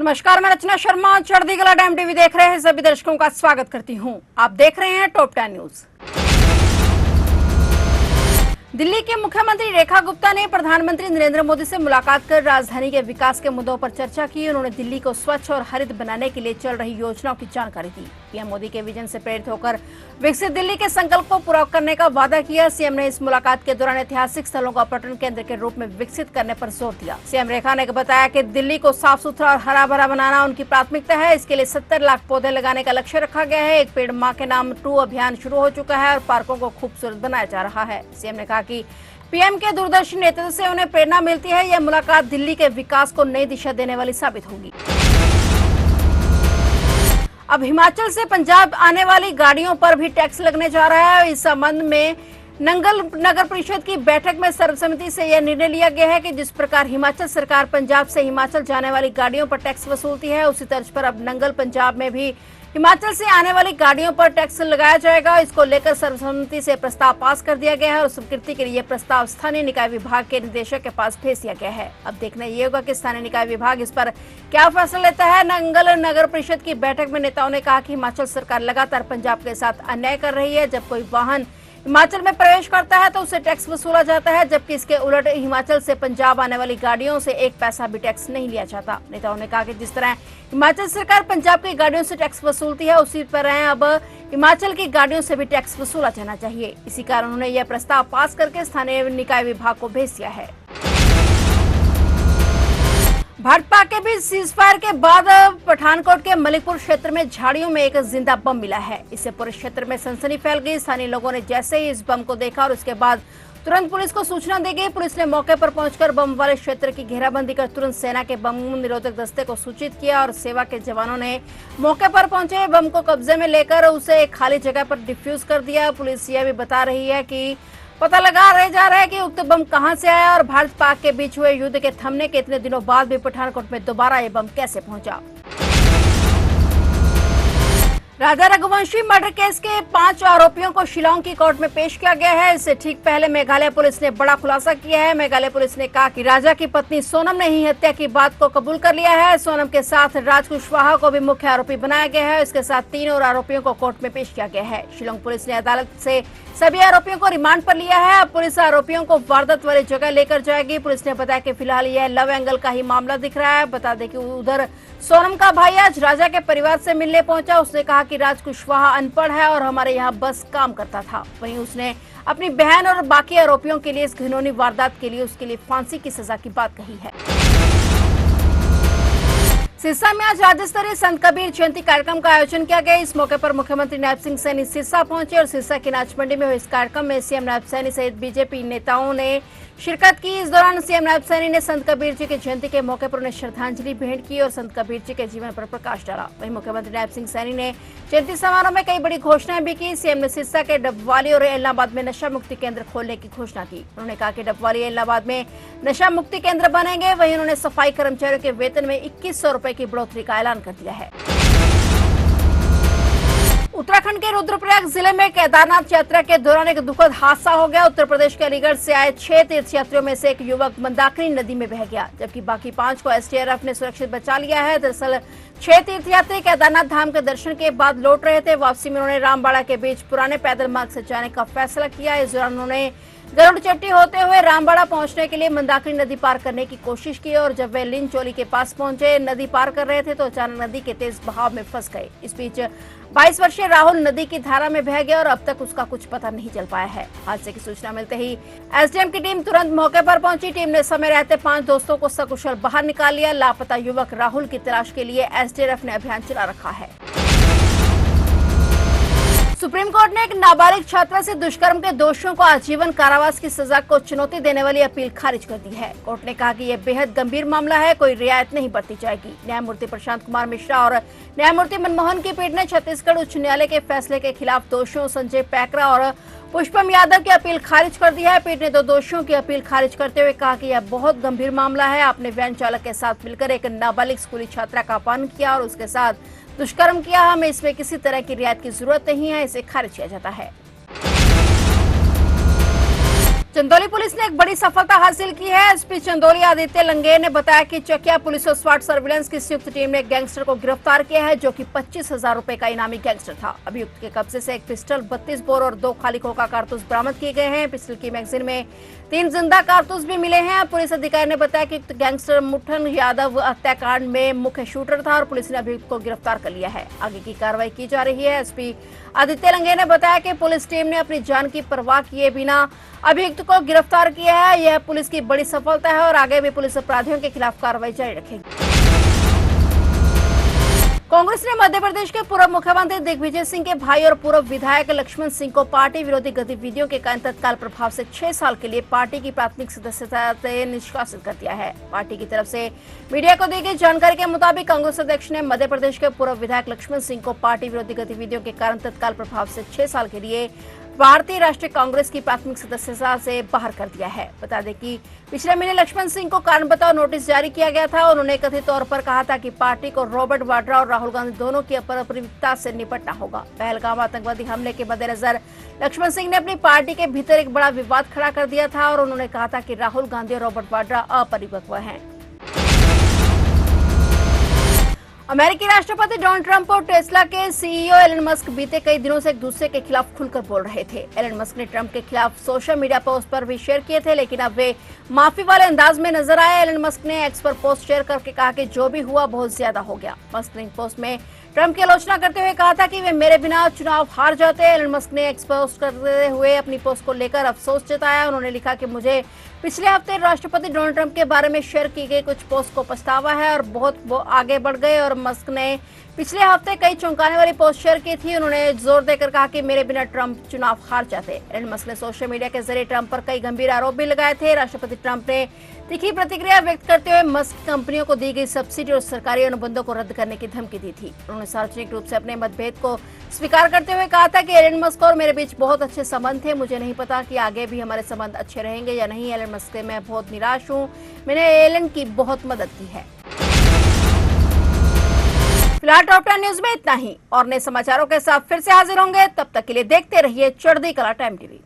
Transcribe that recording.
नमस्कार, मैं रचना Sharma चढ़दीगला time TV देख रहे हैं सभी दर्शकों का स्वागत करती हूं। आप देख रहे हैं टॉप 10 न्यूज। दिल्ली के मुख्यमंत्री रेखा गुप्ता ने प्रधानमंत्री नरेंद्र मोदी से मुलाकात कर राजधानी के विकास के मुद्दों पर चर्चा की। उन्होंने दिल्ली को स्वच्छ और हरित बनाने के लिए चल रही योजनाओं की जानकारी दी। पीएम मोदी के विजन से प्रेरित होकर विकसित दिल्ली के संकल्प को पूरा करने का वादा किया। सीएम ने इस मुलाकात के दौरान ऐतिहासिक स्थलों का पर्यटन केंद्र के रूप में विकसित करने पर जोर दिया। सीएम रेखा ने बताया कि दिल्ली को साफ सुथरा और हरा भरा बनाना उनकी प्राथमिकता है। इसके लिए 70 लाख पौधे लगाने का लक्ष्य रखा गया है। एक पेड़ माँ के नाम 2 अभियान शुरू हो चुका है और पार्कों को खूबसूरत बनाया जा रहा है। सीएम ने कहा कि पीएम के दूरदर्शी नेतृत्व से उन्हें प्रेरणा मिलती है। यह मुलाकात दिल्ली के विकास को नई दिशा देने वाली साबित होगी। अब हिमाचल से पंजाब आने वाली गाड़ियों पर भी टैक्स लगने जा रहा है। इस संबंध में नंगल नगर परिषद की बैठक में सर्वसम्मति से यह निर्णय लिया गया है कि जिस प्रकार हिमाचल सरकार पंजाब से हिमाचल जाने वाली गाड़ियों पर टैक्स वसूलती है, उसी तर्ज पर अब नंगल पंजाब में भी हिमाचल से आने वाली गाड़ियों पर टैक्स लगाया जाएगा। इसको लेकर सर्वसम्मति से प्रस्ताव पास कर दिया गया है और स्वीकृति के लिए प्रस्ताव स्थानीय निकाय विभाग के निदेशक के पास भेज दिया गया है। अब देखना ये होगा कि स्थानीय निकाय विभाग इस पर क्या फैसला लेता है। नंगल नगर परिषद की बैठक में नेताओं ने कहा कि हिमाचल सरकार लगातार पंजाब के साथ अन्याय कर रही है। जब कोई वाहन हिमाचल में प्रवेश करता है तो उसे टैक्स वसूला जाता है, जबकि इसके उलट हिमाचल से पंजाब आने वाली गाड़ियों से 1 पैसा भी टैक्स नहीं लिया जाता। नेताओं ने कहा कि जिस तरह हिमाचल सरकार पंजाब की गाड़ियों से टैक्स वसूलती है, उसी तरह अब हिमाचल की गाड़ियों से भी टैक्स वसूला जाना चाहिए। इसी कारण उन्होंने यह प्रस्ताव पास करके स्थानीय निकाय विभाग को भेज दिया है। भाजपा के बीच सीजफायर के बाद पठानकोट के मलिकपुर क्षेत्र में झाड़ियों में एक जिंदा बम मिला है। इससे पूरे क्षेत्र में सनसनी फैल गई। स्थानीय लोगों ने जैसे ही इस बम को देखा और उसके बाद तुरंत पुलिस को सूचना दी गई। पुलिस ने मौके पर पहुंचकर बम वाले क्षेत्र की घेराबंदी कर तुरंत सेना के बम निरोधक दस्ते को सूचित किया और सेवा के जवानों ने मौके पर पहुंचे बम को कब्जे में लेकर उसे एक खाली जगह पर डिफ्यूज कर दिया। पुलिस यह भी बता रही है कि पता लगा रह जा रहा है कि उक्त बम कहां से आया और भारत पाक के बीच हुए युद्ध के थमने के इतने दिनों बाद भी पठानकोट में दोबारा ये बम कैसे पहुंचा। राजा रघुवंशी मर्डर केस के 5 आरोपियों को शिलांग की कोर्ट में पेश किया गया है। इससे ठीक पहले मेघालय पुलिस ने बड़ा खुलासा किया है। मेघालय पुलिस ने कहा कि राजा की पत्नी सोनम ने ही हत्या की बात को कबूल कर लिया है। सोनम के साथ राज कुशवाहा को भी मुख्य आरोपी बनाया गया है। इसके साथ 3 और आरोपियों को कोर्ट में पेश किया गया है। शिलांग पुलिस ने अदालत से सभी आरोपियों को रिमांड पर लिया है। अब पुलिस आरोपियों को वारदात वाली जगह लेकर जाएगी। पुलिस ने बताया कि फिलहाल यह लव एंगल का ही मामला दिख रहा है। बता दें कि उधर सोनम का भाई आज राजा के परिवार से मिलने पहुंचा। उसने कहा कि राज कुशवाहा अनपढ़ है और हमारे यहाँ बस काम करता था। वहीं उसने अपनी बहन और बाकी आरोपियों के लिए इस घिनौनी वारदात के लिए उसके लिए फांसी की सजा की बात कही है। सिरसा में आज राज्य स्तरीय संत कबीर जयंती कार्यक्रम का आयोजन किया गया। इस मौके पर मुख्यमंत्री नायब सिंह सैनी सिरसा पहुंचे और सिरसा की नाच मंडी में हुए इस कार्यक्रम में सीएम नायब सैनी सहित बीजेपी नेताओं ने शिरकत की। इस दौरान सीएम नायब सैनी ने संत कबीर जी की जयंती के मौके पर उन्हें श्रद्धांजलि भेंट की और संत कबीर जी के जीवन पर प्रकाश डाला। वहीं मुख्यमंत्री नायब सिंह सैनी ने जयंती समारोह में कई बड़ी घोषणाएं भी की। सीएम ने सिरसा के डबवाली और इलाहाबाद में नशा मुक्ति केंद्र खोलने की घोषणा की। उन्होंने कहा कि डबवाली इलाहाबाद में नशा मुक्ति केंद्र बनेंगे। वहीं उन्होंने सफाई कर्मचारियों के वेतन में 2100 रुपए की बढ़ोतरी का ऐलान कर दिया है। उत्तराखंड के रुद्रप्रयाग जिले में केदारनाथ यात्रा के दौरान एक दुखद हादसा हो गया। उत्तर प्रदेश के अलीगढ़ से आए 6 तीर्थयात्रियों में से एक युवक मंदाकिनी नदी में बह गया, जबकि बाकी 5 को एसडीआरएफ ने सुरक्षित बचा लिया है। दरअसल 6 तीर्थयात्री केदारनाथ धाम के दर्शन के बाद लौट रहे थे। वापसी में उन्होंने रामबाड़ा के बीच पुराने पैदल मार्ग से जाने का फैसला किया। इस दौरान उन्होंने गरुड़ चट्टी होते हुए रामबाड़ा पहुंचने के लिए मंदाकिनी नदी पार करने की कोशिश की और जब वे लिंचोली के पास पहुंचे, नदी पार कर रहे थे तो अचानक नदी के तेज बहाव में फंस गए। इस बीच 22 वर्षीय राहुल नदी की धारा में बह गया और अब तक उसका कुछ पता नहीं चल पाया है। हादसे की सूचना मिलते ही एसडीएम की टीम तुरंत मौके पर पहुंची। टीम ने समय रहते 5 दोस्तों को सकुशल बाहर निकाल लिया। लापता युवक राहुल की तलाश के लिए एसडीआरएफ ने अभियान चला रखा है। सुप्रीम कोर्ट ने एक नाबालिग छात्रा से दुष्कर्म के दोषियों को आजीवन कारावास की सजा को चुनौती देने वाली अपील खारिज कर दी है। कोर्ट ने कहा कि यह बेहद गंभीर मामला है, कोई रियायत नहीं बरती जाएगी। न्यायमूर्ति प्रशांत कुमार मिश्रा और न्यायमूर्ति मनमोहन की पीठ ने छत्तीसगढ़ उच्च न्यायालय के फैसले के खिलाफ दोषियों संजय पैकरा और पुष्पम यादव की अपील खारिज कर दी है। पीठ ने 2 दोषियों की अपील खारिज करते हुए कहा कि यह बहुत गंभीर मामला है। आपने वैन चालक के साथ मिलकर एक नाबालिग स्कूली छात्रा का अपहरण किया और उसके साथ दुष्कर्म किया। हमें इसमें किसी तरह की रियायत की जरूरत नहीं है, इसे खारिज किया जाता है। चंदौली पुलिस ने एक बड़ी सफलता हासिल की है। एसपी चंदौली आदित्य लंगेर ने बताया कि चकिया पुलिस और स्वाट सर्विलांस की संयुक्त टीम ने एक गैंगस्टर को गिरफ्तार किया है, जो कि 25,000 रुपए का इनामी गैंगस्टर था। अभियुक्त के कब्जे से एक पिस्टल, 32 बोर और 2 खाली खोखा कारतूस बरामद किए गए हैं। पिस्टल की मैगजीन में 3 जिंदा कारतूस भी मिले हैं। पुलिस अधिकारी ने बताया कि गैंगस्टर मुठन यादव हत्याकांड में मुख्य शूटर था और पुलिस ने अभियुक्त को गिरफ्तार कर लिया है। आगे की कार्रवाई की जा रही है। एसपी आदित्य लंगेर ने बताया कि पुलिस टीम ने अपनी जान की परवाह किए बिना अभियुक्त को गिरफ्तार किया है। यह पुलिस की बड़ी सफलता है और आगे भी पुलिस अपराधियों के खिलाफ कार्रवाई जारी रखेगी। कांग्रेस ने मध्य प्रदेश के पूर्व मुख्यमंत्री दिग्विजय सिंह के भाई और पूर्व विधायक लक्ष्मण सिंह को पार्टी विरोधी गतिविधियों के कारण तत्काल प्रभाव से 6 साल के लिए पार्टी की प्राथमिक सदस्यता से निष्कासित कर दिया है। पार्टी की तरफ से मीडिया को दी गई जानकारी के मुताबिक कांग्रेस अध्यक्ष ने मध्य प्रदेश के पूर्व विधायक लक्ष्मण सिंह को पार्टी विरोधी गतिविधियों के कारण तत्काल प्रभाव से 6 साल के लिए भारतीय राष्ट्रीय कांग्रेस की प्राथमिक सदस्यता से बाहर कर दिया है। बता दें कि पिछले महीने लक्ष्मण सिंह को कारण बताओ नोटिस जारी किया गया था। उन्होंने कथित तौर पर कहा था कि पार्टी को रॉबर्ट वाड्रा और राहुल गांधी दोनों की अपराधिकता से निपटना होगा। पहलगाम आतंकवादी हमले के मद्देनजर लक्ष्मण सिंह ने अपनी पार्टी के भीतर एक बड़ा विवाद खड़ा कर दिया था और उन्होंने कहा था कि राहुल गांधी और रॉबर्ट वाड्रा अपरिपक्व हैं। अमेरिकी राष्ट्रपति डोनाल्ड ट्रंप और टेस्ला के सीईओ एलन मस्क बीते कई दिनों से एक दूसरे के खिलाफ खुलकर बोल रहे थे। एलन मस्क ने ट्रंप के खिलाफ सोशल मीडिया पोस्ट पर भी शेयर किए थे, लेकिन अब वे माफी वाले अंदाज में नजर आए। एलन मस्क ने एक्स पर पोस्ट शेयर करके कहा कि जो भी हुआ बहुत ज्यादा हो गया। मस्क ने पोस्ट में ट्रंप की आलोचना करते हुए कहा था कि वे मेरे बिना चुनाव हार जाते। एलन मस्क ने एक्स पोस्ट करते हुए अपनी पोस्ट को लेकर अफसोस जताया। उन्होंने लिखा कि मुझे पिछले हफ्ते राष्ट्रपति डोनाल्ड ट्रंप के बारे में शेयर की गई कुछ पोस्ट को पछतावा है और बहुत आगे बढ़ गए। और मस्क ने पिछले हफ्ते कई चौंकाने वाली पोस्ट शेयर की थी। उन्होंने जोर देकर कहा कि मेरे बिना ट्रंप चुनाव हार जाते। एलन मस्क ने सोशल मीडिया के जरिए ट्रंप पर कई गंभीर आरोप भी लगाए थे। राष्ट्रपति ट्रंप ने तीखी प्रतिक्रिया व्यक्त करते हुए मस्क कंपनियों को दी गई सब्सिडी और सरकारी अनुबंधों को रद्द करने की धमकी दी थी। उन्होंने सार्वजनिक रूप से अपने मतभेद को स्वीकार करते हुए कहा था कि एलन मस्क और मेरे बीच बहुत अच्छे संबंध थे। मुझे नहीं पता कि आगे भी हमारे संबंध अच्छे रहेंगे या नहीं। एलन मस्क से मैं बहुत निराश हूँ। मैंने एलन की बहुत मदद की है। फिलहाल टॉप 10 न्यूज में इतना ही और नए समाचारों के साथ फिर से हाजिर होंगे। तब तक के लिए देखते रहिए चढ़ती कला टाइम टीवी।